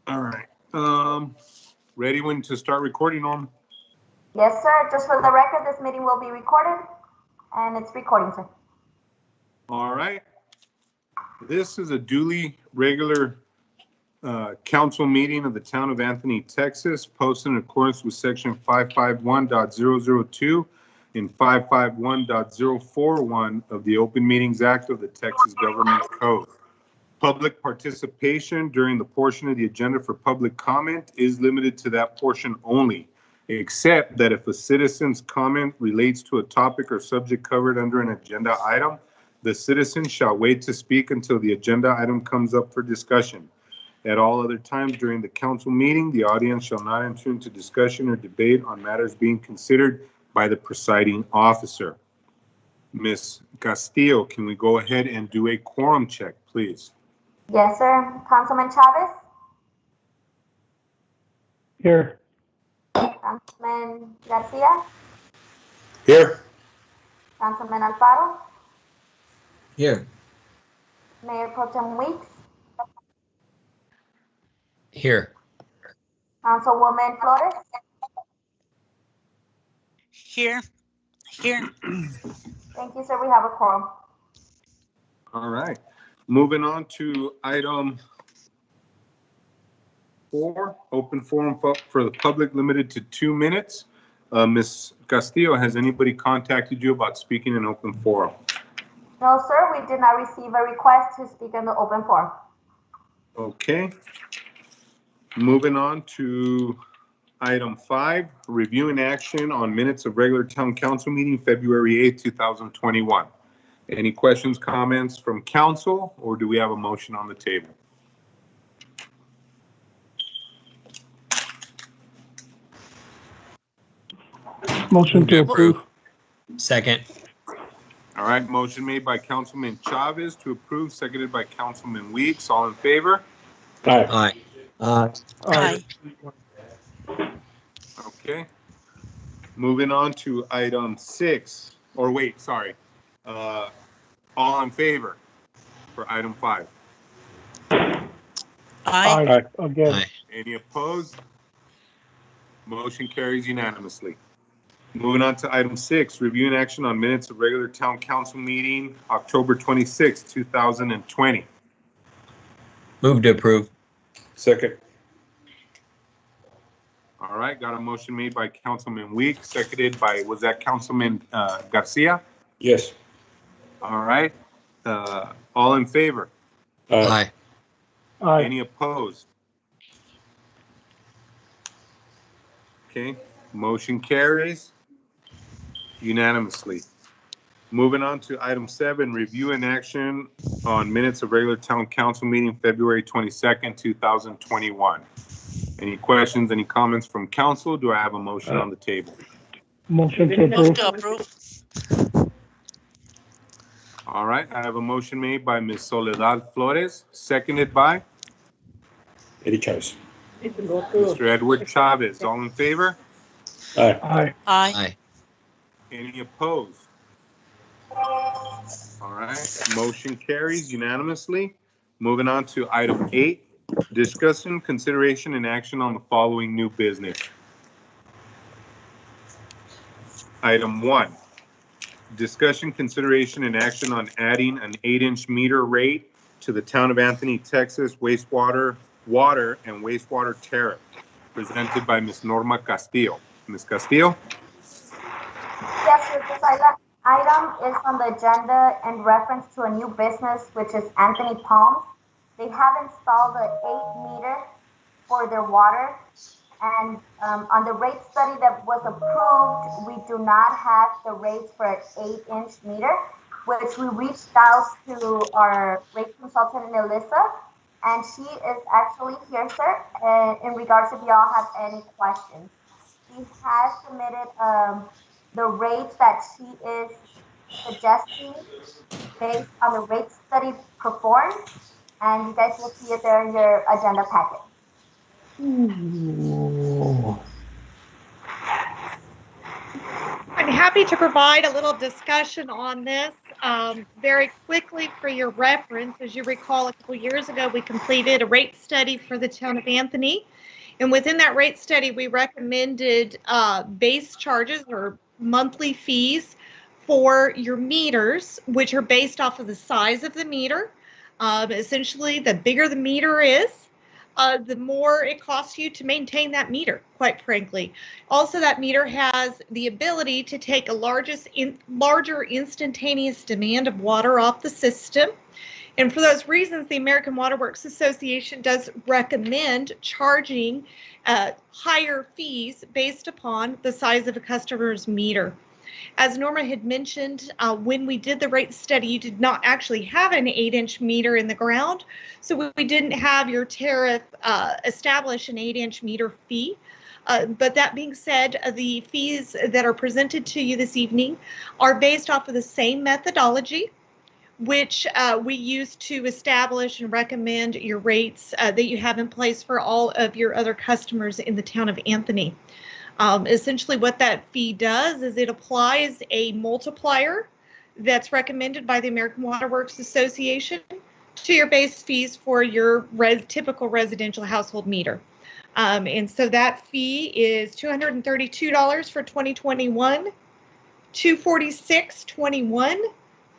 All right. Ready when to start recording, Norm? Yes, sir. Just for the record, this meeting will be recorded, and it's recording, sir. All right. This is a duly regular council meeting of the town of Anthony, Texas, posted in accordance with section 551.002 and 551.041 of the Open Meetings Act of the Texas Government Code. Public participation during the portion of the agenda for public comment is limited to that portion only, except that if a citizen's comment relates to a topic or subject covered under an agenda item, the citizen shall wait to speak until the agenda item comes up for discussion. At all other times during the council meeting, the audience shall not enter into discussion or debate on matters being considered by the presiding officer. Ms. Castillo, can we go ahead and do a quorum check, please? Yes, sir. Councilman Chavez? Here. Councilman Garcia? Here. Councilman Alfaro? Here. Mayor Pro Tem Weeks? Here. Councilwoman Flores? Here. Thank you, sir. We have a quorum. All right. Moving on to item 4, open forum for the public limited to 2 minutes. Ms. Castillo, has anybody contacted you about speaking in open forum? No, sir. We did not receive a request to speak in the open forum. Okay. Moving on to item 5, review and action on minutes of regular town council meeting February 8th, 2021. Any questions, comments from council, or do we have a motion on the table? Motion to approve. Second. All right, motion made by Councilman Chavez to approve, seconded by Councilman Weeks. All in favor? Aye. Aye. Okay. Moving on to item 6, or wait, sorry. All in favor for item 5? Aye. Again. Aye. Any opposed? Motion carries unanimously. Moving on to item 6, review and action on minutes of regular town council meeting October 26, 2020. Move to approve. Second. All right, got a motion made by Councilman Weeks, seconded by, was that Councilman Garcia? Yes. All right. All in favor? Aye. Any opposed? Okay, motion carries unanimously. Moving on to item 7, review and action on minutes of regular town council meeting February 22nd, 2021. Any questions, any comments from council? Do I have a motion on the table? Motion to Move approve. to approve. All right, I have a motion made by Ms. Soledad Flores, seconded by Eddie Chavez. Mr. Edward Chavez. All in favor? Aye. Aye. Aye. Aye. Any opposed? All right, motion carries unanimously. Moving on to item 8, discussion, consideration, and action on the following new business. Item 1, discussion, consideration, and action on adding an 8-inch meter rate to the town of Anthony, Texas water and wastewater tariff, presented by Ms. Norma Castillo. Ms. Castillo? Yes, sir. This item is on the agenda in reference to a new business, which is Anthony Palms. They have installed an 8-meter for their water. And on the rate study that was approved, we do not have the rates for an 8-inch meter, which we reached out to our rate consultant, Melissa, and she is actually here, sir, in regards if y'all have any questions. She has submitted the rates that she is suggesting based on the rate study performed, and you guys will see it there in your agenda packet. I'm happy to provide a little discussion on this. very quickly for your reference, as you recall, a couple years ago, we completed a rate study for the town of Anthony. And within that rate study, we recommended base charges or monthly fees for your meters, which are based off of the size of the meter. Essentially, the bigger the meter is, the more it costs you to maintain that meter, quite frankly. Also, that meter has the ability to take a larger instantaneous demand of water off the system. And for those reasons, the American Water Works Association does recommend charging higher fees based upon the size of a customer's meter. As Norma had mentioned, when we did the rate study, you did not actually have an 8-inch meter in the ground. So we didn't have your tariff establish an 8-inch meter fee. But that being said, the fees that are presented to you this evening are based off of the same methodology, which we use to establish and recommend your rates that you have in place for all of your other customers in the town of Anthony. Essentially what that fee does is it applies a multiplier that's recommended by the American Water Works Association to your base fees for your typical residential household meter. And so that fee is $232 for 2021, $246.21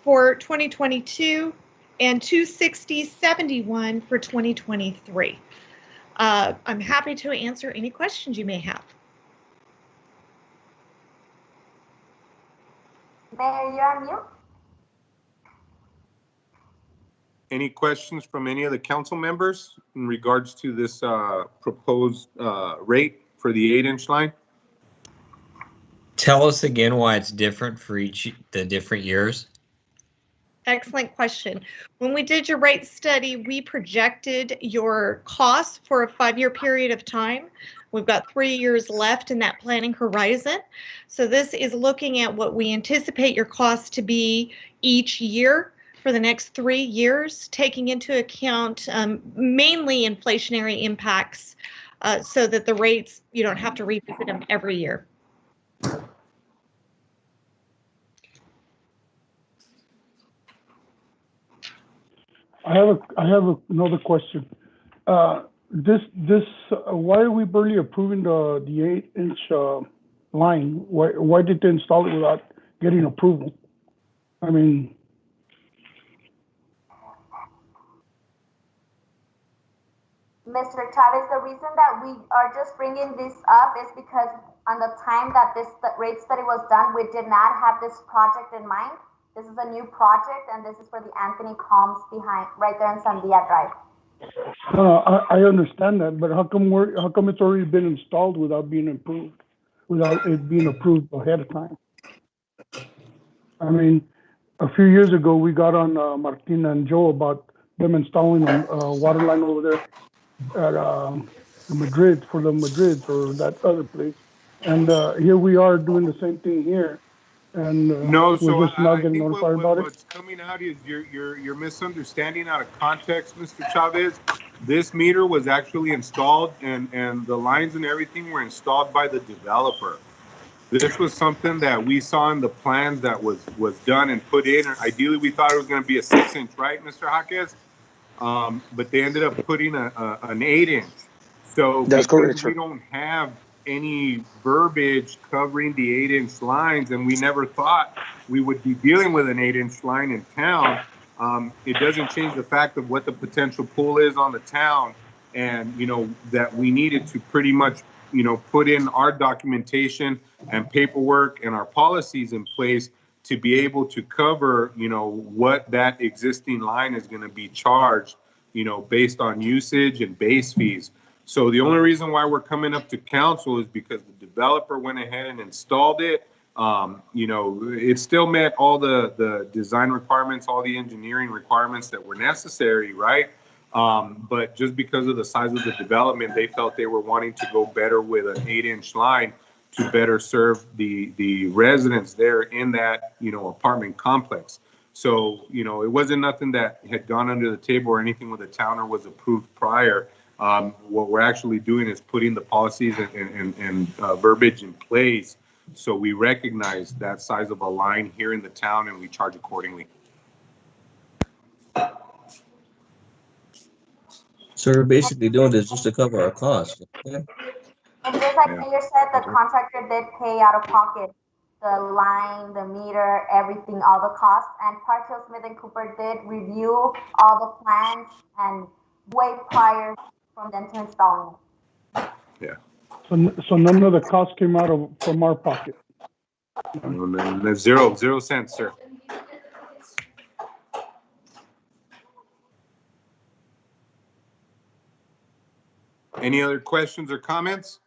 for 2022, and $260.71 for 2023. I'm happy to answer any questions you may have. Mayor, you're on mute. Any questions from any of the council members in regards to this proposed rate for the 8-inch line? Tell us again why it's different for the different years. Excellent question. When we did your rate study, we projected your costs for a 5-year period of time. We've got 3 years left in that planning horizon. So this is looking at what we anticipate your costs to be each year for the next 3 years, taking into account mainly inflationary impacts so that the rates, you don't have to revisit them every year. I have another question. Why are we barely approving the 8-inch line? Why did they install it without getting approval? I mean, Mr. Chavez, the reason that we are just bringing this up is because on the time that this rate study was done, we did not have this project in mind. This is a new project, and this is for the Anthony Palms behind, right there in Sandia Drive. I understand that, but how come it's already been installed without being approved, without it being approved ahead of time? I mean, a few years ago, we got on Martina and Joe about them installing a water line over there at Madrid, for the Madrid or that other place. And here we are doing the same thing here. And No, so we're just not I getting think notified about it. what's coming out is you're misunderstanding out of context, Mr. Chavez. This meter was actually installed, and the lines and everything were installed by the developer. This was something that we saw in the plans that was done and put in. Ideally, we thought it was going to be a 6-inch, right, Mr. Jaquez? But they ended up putting an 8-inch. So that's correct, we don't have any verbiage covering the 8-inch lines, and we never thought we would be dealing with an 8-inch line in town. It doesn't change the fact of what the potential pull is on the town, and that we needed to pretty much put in our documentation and paperwork and our policies in place to be able to cover what that existing line is going to be charged based on usage and base fees. So the only reason why we're coming up to council is because the developer went ahead and installed it. It still met all the design requirements, all the engineering requirements that were necessary, right? But just because of the size of the development, they felt they were wanting to go better with an 8-inch line to better serve the residents there in that, apartment complex. So, it wasn't nothing that had gone under the table or anything with the town or was approved prior. What we're actually doing is putting the policies and verbiage in place So we recognize that size of a line here in the town and we charge accordingly. So we're basically doing this just to cover our costs. Okay? And just like Yeah. Mayor said, the contractor did pay out of pocket the line, the meter, everything, all the costs. And Park Hill Smith and Cooper did review all the plans and way prior from them to installing it. So none of the costs came from our pocket. And then there's zero cents, sir. Any other questions or comments?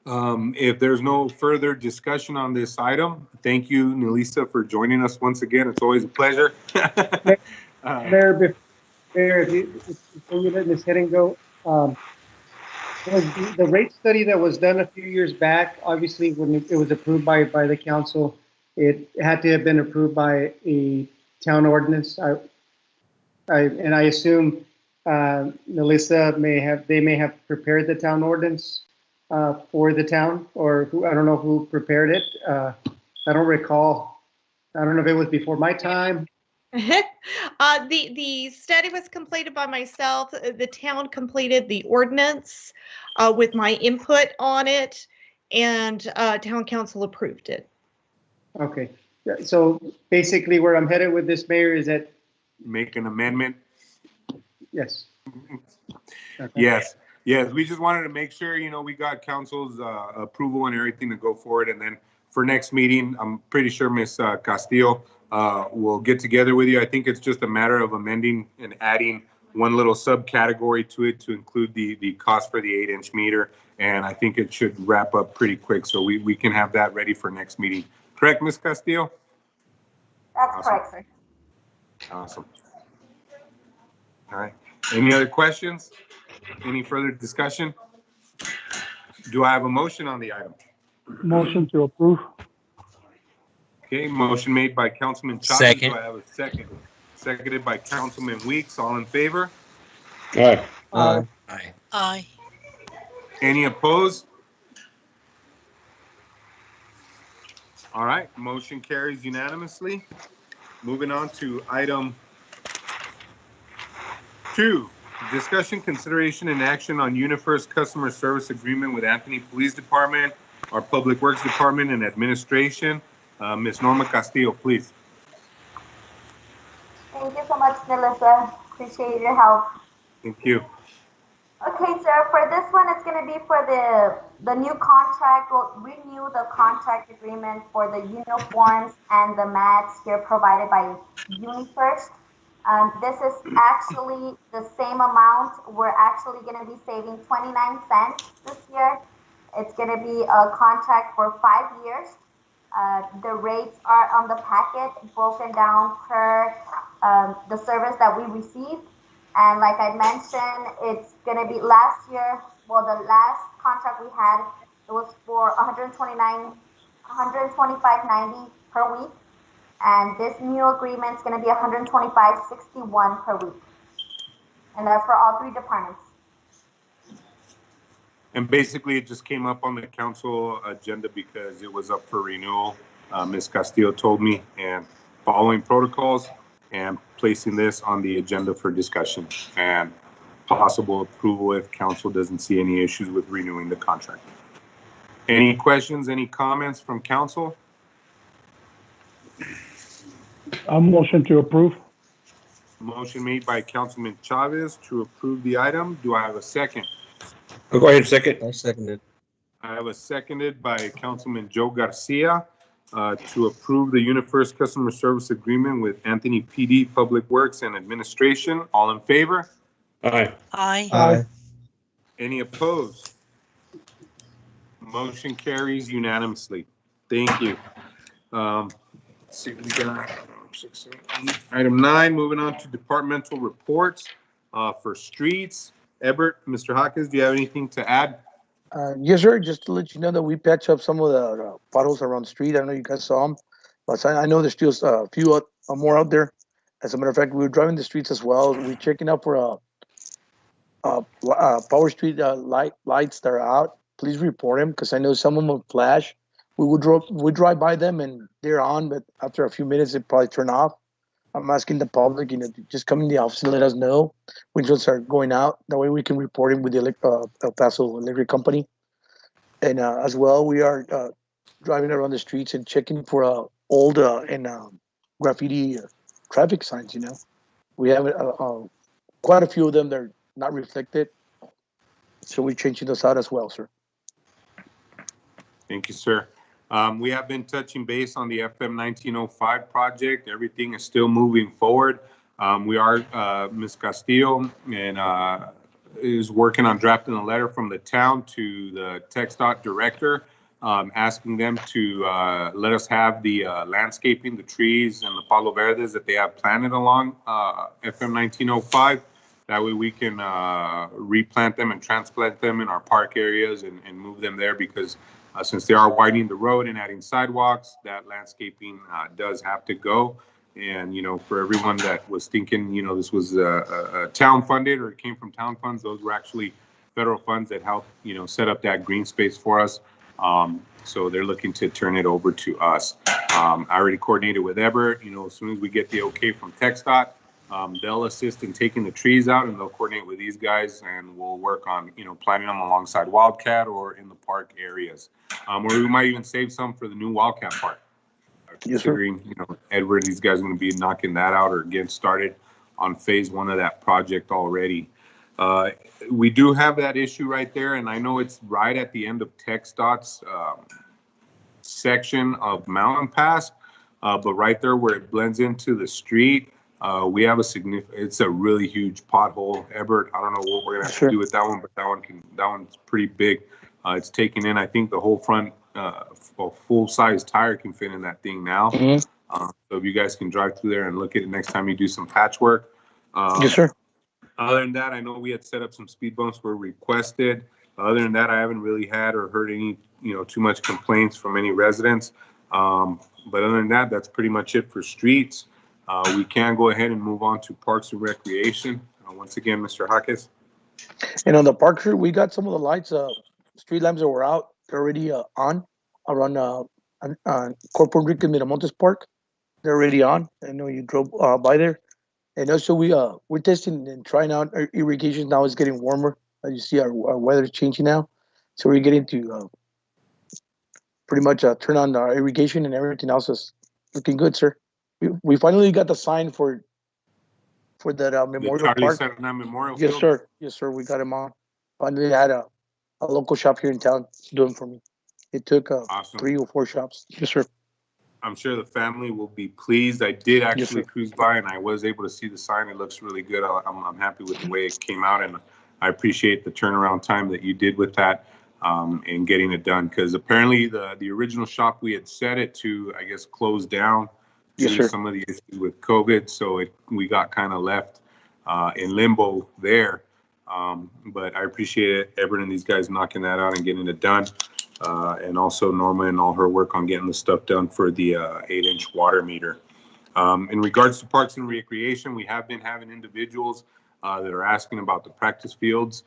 If there's no further discussion on this item, thank you, Nelisa, for joining us once again. It's always a pleasure. Mayor, before you let Ms. Hedden go, was the rate study that was done a few years back, obviously when it was approved by the council, it had to have been approved by a town ordinance. And I assume Melissa they may have prepared the town ordinance for the town, or who, I don't know who prepared it. I don't recall. I don't know if it was before my time. The study was completed by myself. The town completed the ordinance with my input on it, and town council approved it. Okay. Yeah, so basically where I'm headed with this, Mayor, is that. Make an amendment. Yes. Okay. Yes. We just wanted to make sure, we got council's approval and everything to go forward. And then for next meeting, I'm pretty sure Ms. Castillo will get together with you. I think it's just a matter of amending and adding one little subcategory to it to include the cost for the 8-inch meter. And I think it should wrap up pretty quick. So we can have that ready for next meeting. Correct, Ms. Castillo? That's Awesome. correct, sir. Awesome. All right. Any other questions? Any further discussion? Do I have a motion on the item? Motion to approve. Okay, motion made by Councilman Chavez. Second. Do I have a second? Seconded by Councilman Weeks. All in favor? Aye. Aye. Aye. Any opposed? All right, motion carries unanimously. Moving on to item 2, discussion, consideration, and action on UniFirst customer service agreement with Anthony Police Department, our Public Works Department, and Administration. Ms. Norma Castillo, please. Thank you so much, Melissa. Appreciate your help. Thank you. Okay, sir, for this one, it's going to be for the new contract. We'll renew the contract agreement for the uniforms and the mats here provided by UniFirst. This is actually the same amount. We're actually going to be saving 29 cents this year. It's going to be a contract for 5 years. The rates are on the packet, broken down per the service that we receive. And like I mentioned, it's going to be last year, well, the last contract we had, it was for $125.90 per week. And this new agreement is going to be $125.61 per week. And that's for all 3 departments. And basically, it just came up on the council agenda because it was up for renewal. Ms. Castillo told me, and following protocols and placing this on the agenda for discussion and possible approval if council doesn't see any issues with renewing the contract. Any questions, any comments from council? A motion to approve. Motion made by Councilman Chavez to approve the item. Do I have a second? I'll go ahead and second. I second it. I have a seconded by Councilman Joe Garcia to approve the UniFirst customer service agreement with Anthony PD Public Works and Administration. All in favor? Aye. Aye. Aye. Any opposed? Motion carries unanimously. Thank you. Let's see what we got. 6, 7, 8. Item 9, moving on to departmental reports for streets. Ebert, Mr. Hawkins, do you have anything to add? Yes, sir. Just to let you know that we patched up some of the puddles around the street. I know you guys saw them, but I know there's still a few more out there. As a matter of fact, we were driving the streets as well. We're checking out for Power Street lights that are out. please report them, because I know some of them flash. We drive by them and they're on, but after a few minutes they probably turn off. I'm asking the public, to just come in the office and let us know which ones are going out. That way we can report them with the El Paso Electric Company. And as well, we are driving around the streets and checking for old and graffiti traffic signs. We have quite a few of them that are not reflected, so we're changing those out as well, sir. Thank you, sir. We have been touching base on the FM 1905 project. Everything is still moving forward. We are, Ms. Castillo, and is working on drafting a letter from the town to the TxDOT director, asking them to let us have the landscaping, the trees, and the palo verdes that they have planted along FM 1905. That way we can replant them and transplant them in our park areas and move them there, because since they are widening the road and adding sidewalks, that landscaping does have to go. And, for everyone that was thinking, this was a town funded or it came from town funds, those were actually federal funds that helped, set up that green space for us. So they're looking to turn it over to us. I already coordinated with Ebert. As soon as we get the okay from TxDOT, they'll assist in taking the trees out, and they'll coordinate with these guys, and we'll work on, planting them alongside Wildcat or in the park areas, or we might even save some for the new Wildcat Park. Considering, Edward, these guys are going to be knocking that out or getting started on phase 1 of that project already. We do have that issue right there, and I know it's right at the end of TxDOT's section of Mountain Pass, but right there where it blends into the street, we have it's a really huge pothole. Ebert, I don't know what we're gonna have to do with that one, but that one's pretty big. It's taking in, I think, the whole front, a full-size tire can fit in that thing now. So if you guys can drive through there and look at it next time you do some patchwork. Yes, sir. Other than that, I know we had set up some speed bumps were requested. Other than that, I haven't really had or heard any, too much complaints from any residents. But other than that, that's pretty much it for streets. We can go ahead and move on to Parks and Recreation. Once again, Mr. Jaques. And on the park, sir, we got some of the lights, street lamps that were out. They're already on around Corpo Enrique Miramontes Park. They're already on. I know you drove by there. And also we're testing and trying out our irrigation. Now it's getting warmer. As you see, our weather's changing now. So we're getting to pretty much turn on our irrigation, and everything else is looking good, sir. We finally got the sign for that Memorial Park. Memorial Yes, Field. sir. Yes, sir. We got him on. Finally had a local shop here in town do them for me. It took Awesome. 3 or 4 shops. Yes, sir. I'm sure the family will be pleased. I did actually cruise by, and I was able to see the sign. It looks really good. I'm happy with the way it came out, and I appreciate the turnaround time that you did with that and getting it done. Because apparently the original shop we had set it to, I guess, closed down due to some of the issues with COVID. So we got kind of left in limbo there. But I appreciate it, Everett and these guys knocking that out and getting it done. And also Norma and all her work on getting the stuff done for the 8-inch water meter. In regards to Parks and Recreation, we have been having individuals that are asking about the practice fields.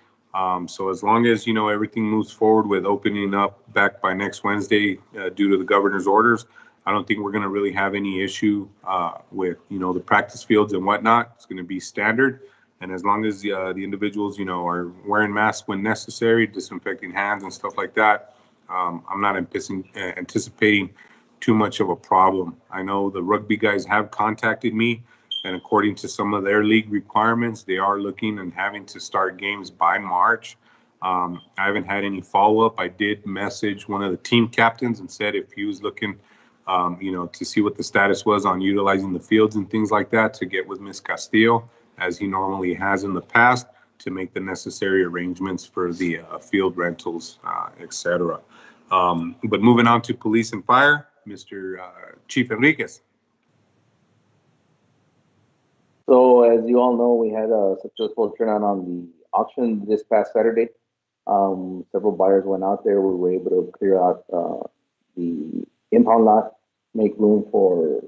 So as long as, everything moves forward with opening up back by next Wednesday due to the governor's orders, I don't think we're going to really have any issue with, the practice fields and whatnot. It's going to be standard. And as long as the individuals, are wearing masks when necessary, disinfecting hands and stuff like that, I'm not anticipating too much of a problem. I know the rugby guys have contacted me, and according to some of their league requirements, they are looking and having to start games by March. I haven't had any follow-up. I did message one of the team captains and said if he was looking, to see what the status was on utilizing the fields and things like that, to get with Ms. Castillo, as he normally has in the past, to make the necessary arrangements for the field rentals, etc. But moving on to police and fire, Mr. Chief Enriquez. So as you all know, we had a successful turnout on the auction this past Saturday. Several buyers went out there. We were able to clear out the impound lot, make room for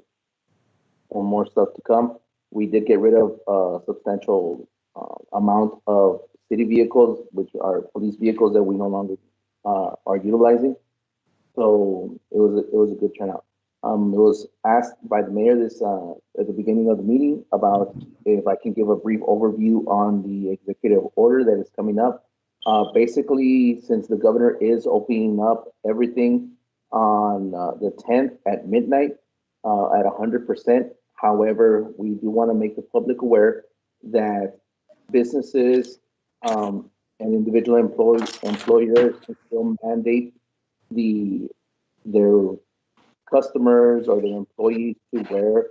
more stuff to come. We did get rid of a substantial amount of city vehicles, which are police vehicles that we no longer are utilizing. So it was a good turnout. It was asked by the mayor this at the beginning of the meeting about if I can give a brief overview on the executive order that is coming up. Basically, since the governor is opening up everything on the 10th at midnight at 100%. However, we do want to make the public aware that businesses and individual employers can still mandate their customers or their employees to wear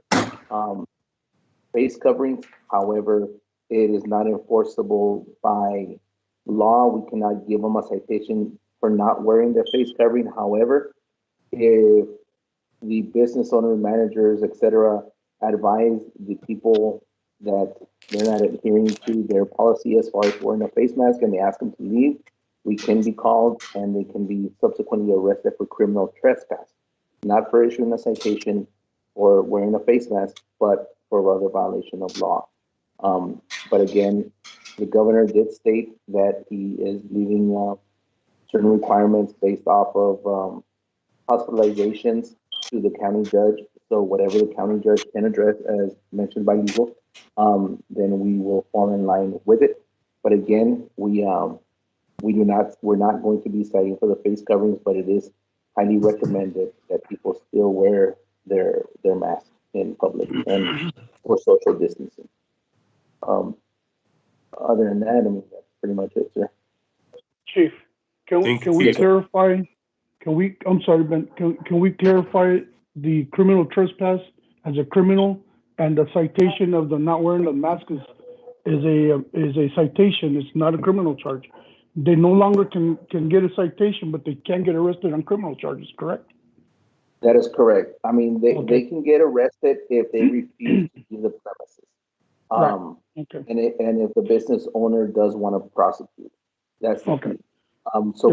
face coverings. However, it is not enforceable by law. We cannot give them a citation for not wearing their face covering. However, if the business owners, managers, etc., advise the people that they're not adhering to their policy as far as wearing a face mask and they ask them to leave, we can be called and they can be subsequently arrested for criminal trespass, not for issuing a citation or wearing a face mask, but for other violation of law. But again, the governor did state that he is leaving certain requirements based off of hospitalizations to the county judge. So whatever the county judge can address, as mentioned by you, then we will fall in line with it. But again, we're not going to be citing for the face coverings, but it is highly recommended that people still wear their mask in public and for social distancing. Other than that, I mean, that's pretty much it, sir. Chief, can we clarify? I'm sorry, Ben. Can we clarify the criminal trespass as a criminal, and the citation of the not wearing the mask is a citation. It's not a criminal charge. They no longer can get a citation, but they can get arrested on criminal charges. Correct? That is correct. I mean, they can get arrested if they refuse to leave the premises. Right. Okay. And if the business owner does want to prosecute, that's the okay. key. So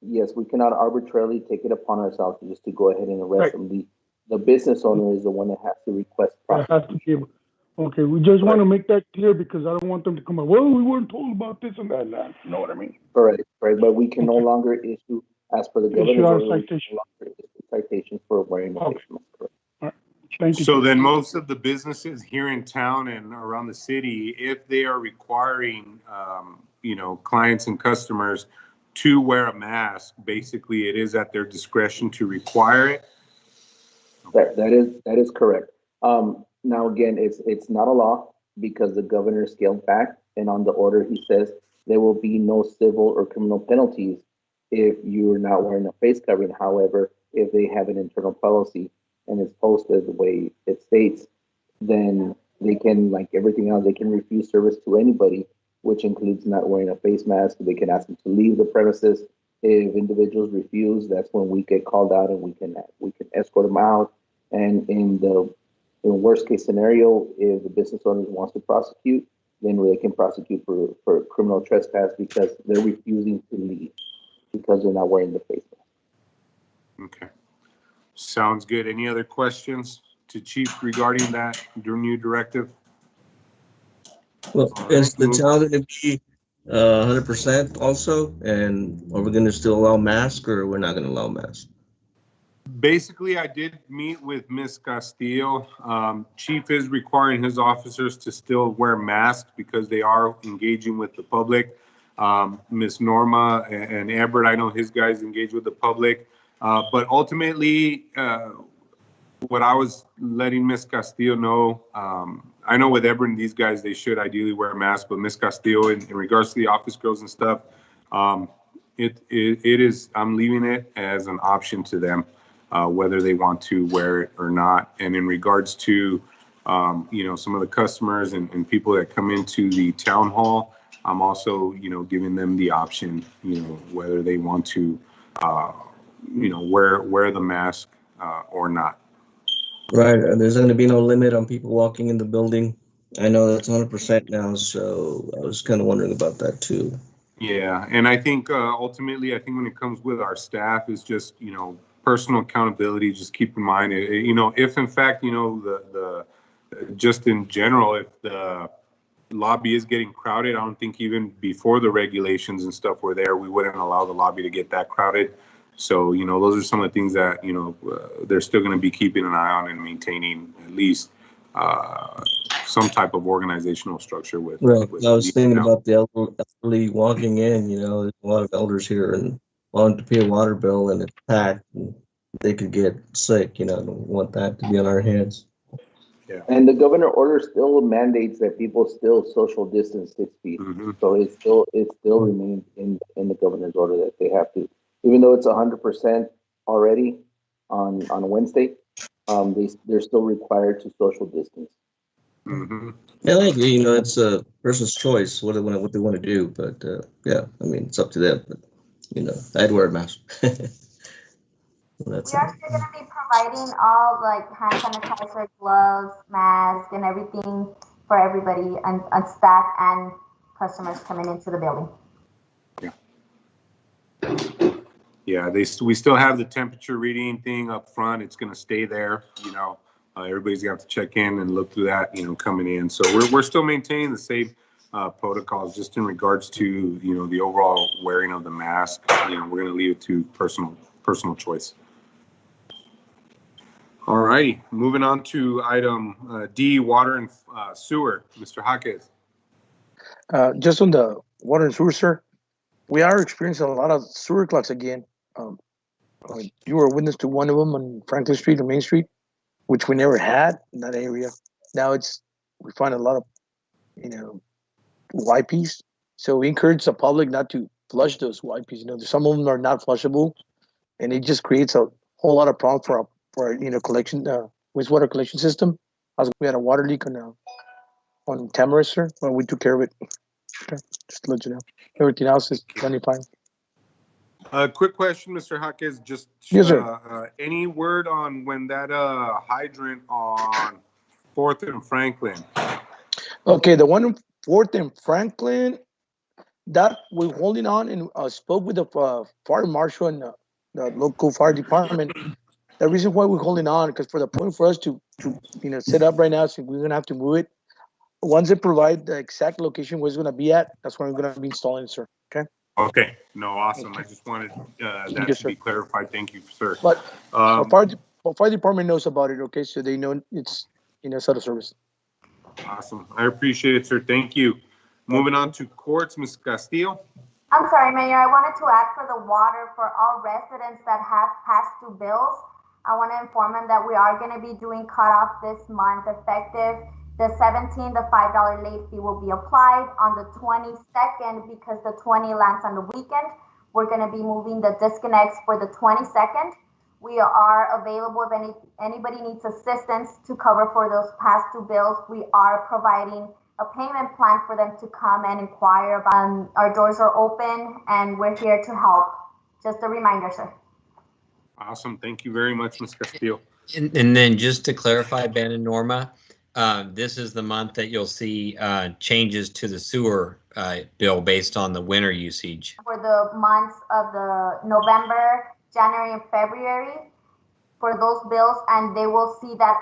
yeah, we cannot arbitrarily take it upon ourselves just to go ahead and arrest them. The business owner is the one that has to request prosecution. Okay, we just want to make that clear because I don't want them to come up, well, we weren't told about this and that and that. You know what I mean? Correct, right. But we can no longer issue, as per the governor's order, citations for wearing a face mask. All right. Thank you. So then most of the businesses here in town and around the city, if they are requiring, clients and customers to wear a mask, basically it is at their discretion to require it. That is correct. Now again, it's not a law because the governor scaled back, and on the order he says there will be no civil or criminal penalties if you're not wearing a face covering. However, if they have an internal policy and it's posted the way it states, then they can, like everything else, they can refuse service to anybody, which includes not wearing a face mask. They can ask them to leave the premises. If individuals refuse, that's when we get called out and we can escort them out. And in the worst case scenario, if the business owner wants to prosecute, then they can prosecute for criminal trespass because they're refusing to leave because they're not wearing the face mask. Okay. Sounds good. Any other questions to Chief regarding that new directive? Well, is the town going to be 100% also? And are we going to still allow masks or we're not going to allow masks? Basically, I did meet with Ms. Castillo. Chief is requiring his officers to still wear masks because they are engaging with the public. Ms. Norma and Everett, I know his guys engage with the public. But ultimately, what I was letting Ms. Castillo know, I know with Everett and these guys, they should ideally wear masks, but Ms. Castillo, in regards to the office girls and stuff, it is, I'm leaving it as an option to them. Whether they want to wear it or not. And in regards to, some of the customers and people that come into the town hall, I'm also, giving them the option, whether they want to, wear the mask or not. Right. There's going to be no limit on people walking in the building. I know that's 100% now, so I was kind of wondering about that too. Yeah, and I think ultimately, when it comes with our staff is just, personal accountability. Just keep in mind, if in fact, the just in general, if the lobby is getting crowded. I don't think even before the regulations and stuff were there, we wouldn't allow the lobby to get that crowded. So, those are some of the things that, they're still going to be keeping an eye on and maintaining at least some type of organizational structure with. Right. with I was thinking now. about the elderly walking in, there's a lot of elders here and wanting to pay a water bill and it's packed and they could get sick, don't want that to be on our hands. Yeah. And the governor order still mandates that people still social distance 6 feet. Mm-hmm. So it still remains in the governor's order that they have to, even though it's 100% already on Wednesday, they're still required to social distance. Mm-hmm. Yeah, I agree. It's a person's choice what they want to do, but yeah, I mean it's up to them. But I'd wear a mask. We are still going to be providing all like hand sanitizer, gloves, masks, and everything for everybody and staff and customers coming into the building. Yeah, we still have the temperature reading thing up front. It's going to stay there. Everybody's going to have to check in and look through that, coming in. So we're still maintaining the same protocols just in regards to, the overall wearing of the mask. We're going to leave it to personal choice. All righty, moving on to item D, water and sewer. Mr. Jaquez. Just on the water and sewer, sir, we are experiencing a lot of sewer clogs again. You were a witness to one of them on Franklin Street or Main Street, which we never had in that area. Now we find a lot of, YPs. So we encourage the public not to flush those YPs. Some of them are not flushable, and it just creates a whole lot of problems for collection, wastewater collection system. We had a water leak on Tamarisk, sir. Well, we took care of it. Okay. Just to let you know. Everything else is running fine. Quick question, Mr. Jaquez. Just yes, sir. Any word on when that hydrant on 4th and Franklin? Okay, the one on 4th and Franklin, that we're holding on and spoke with the fire marshal and the local fire department. The reason why we're holding on, because for the point for us to set up right now, so we're gonna have to move it. Once they provide the exact location where it's gonna be at, that's when we're gonna be installing it, sir. Okay. Okay. No, awesome. I just wanted that to be clarified. Thank you, sir. But fire department knows about it. Okay, so they know it's it's out of service. Awesome. I appreciate it, sir. Thank you. Moving on to courts, Ms. Castillo. I'm sorry, Mayor. I wanted to add for the water for all residents that have past due bills. I want to inform them that we are going to be doing cutoff this month effective the 17th. The $5 late fee will be applied on the 22nd because the 20 lands on the weekend. We're going to be moving the disconnects for the 22nd. We are available if anybody needs assistance to cover for those past due bills. We are providing a payment plan for them to come and inquire about. Our doors are open and we're here to help. Just a reminder, sir. Awesome. Thank you very much, Ms. Castillo. And then just to clarify, Ben and Norma, this is the month that you'll see changes to the sewer bill based on the winter usage. For the months of the November, January, and February, for those bills, and they will see that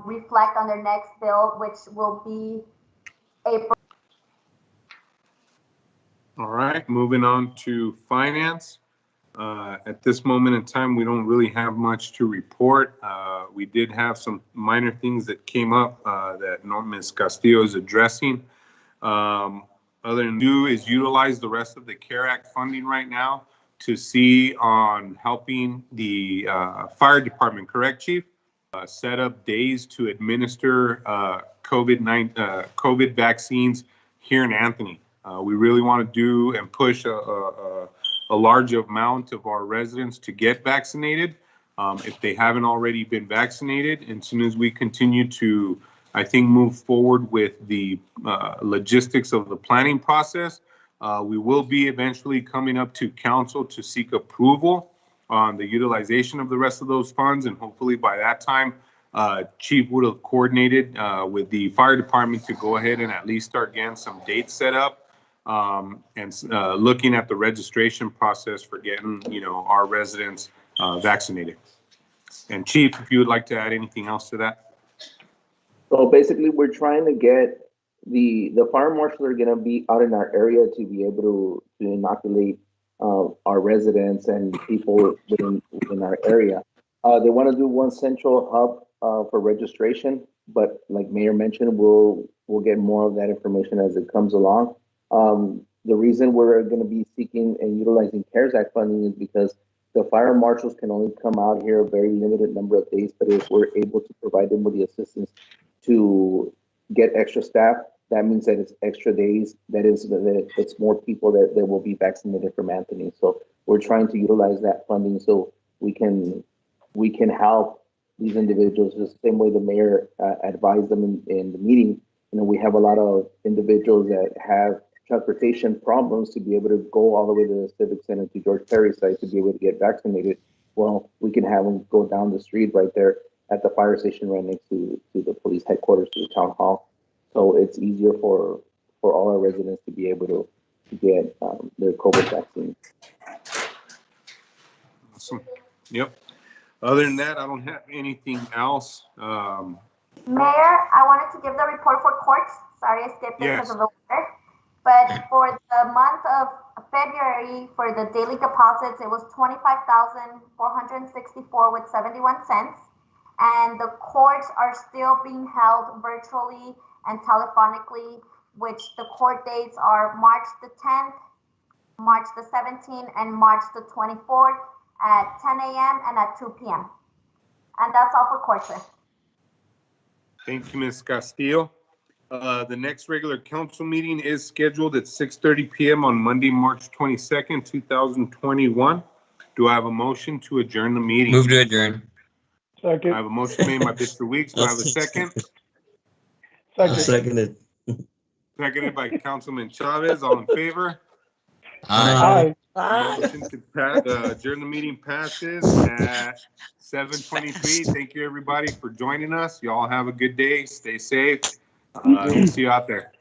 reflect on their next bill, which will be April. All right, moving on to finance. At this moment in time, we don't really have much to report. We did have some minor things that came up that Ms. Castillo is addressing. Other than do is utilize the rest of the CARE Act funding right now to see on helping the fire department, correct, Chief? Set up days to administer COVID vaccines here in Anthony. We really want to do and push a large amount of our residents to get vaccinated if they haven't already been vaccinated. And as soon as we continue to, I think, move forward with the logistics of the planning process, we will be eventually coming up to council to seek approval on the utilization of the rest of those funds. And hopefully by that time, Chief would have coordinated with the fire department to go ahead and at least start getting some dates set up. And looking at the registration process for getting, our residents vaccinated. And Chief, if you would like to add anything else to that. So basically, we're trying to get the fire marshals are gonna be out in our area to be able to inoculate our residents and people within our area. They want to do one central hub for registration, but like Mayor mentioned, we'll get more of that information as it comes along. The reason we're going to be seeking and utilizing CARES Act funding is because the fire marshals can only come out here a very limited number of days, but if we're able to provide them with the assistance to get extra staff, that means that it's extra days. That is, that it's more people that will be vaccinated from Anthony. So we're trying to utilize that funding so we can help these individuals the same way the mayor advised them in the meeting. You know, we have a lot of individuals that have transportation problems to be able to go all the way to the Civic Center to George Perry site to be able to get vaccinated. Well, we can have them go down the street right there at the fire station right next to the police headquarters, to the town hall. So it's easier for all our residents to be able to get their COVID vaccine. Awesome. Yep. Other than that, I don't have anything else. Mayor, I wanted to give the report for courts. Sorry, I skipped it because of the weather. But for the month of February, for the daily deposits, it was $25,464 with 71 cents. And the courts are still being held virtually and telephonically, which the court dates are March the 10th, March the 17th, and March the 24th at 10 a.m. and at 2 p.m. And that's all for court, sir. Thank you, Ms. Castillo. The next regular council meeting is scheduled at 6:30 p.m. on Monday, March 22nd, 2021. Do I have a motion to adjourn the meeting? Move to adjourn. Second. I have a motion made by Mr. Weeks. Do I have a second? Seconded. Seconded by Councilman Chavez. All in favor? Aye. Motion to adjourn the meeting passes at 7:23. Thank you, everybody, for joining us. Y'all have a good day. Stay safe. See you out there.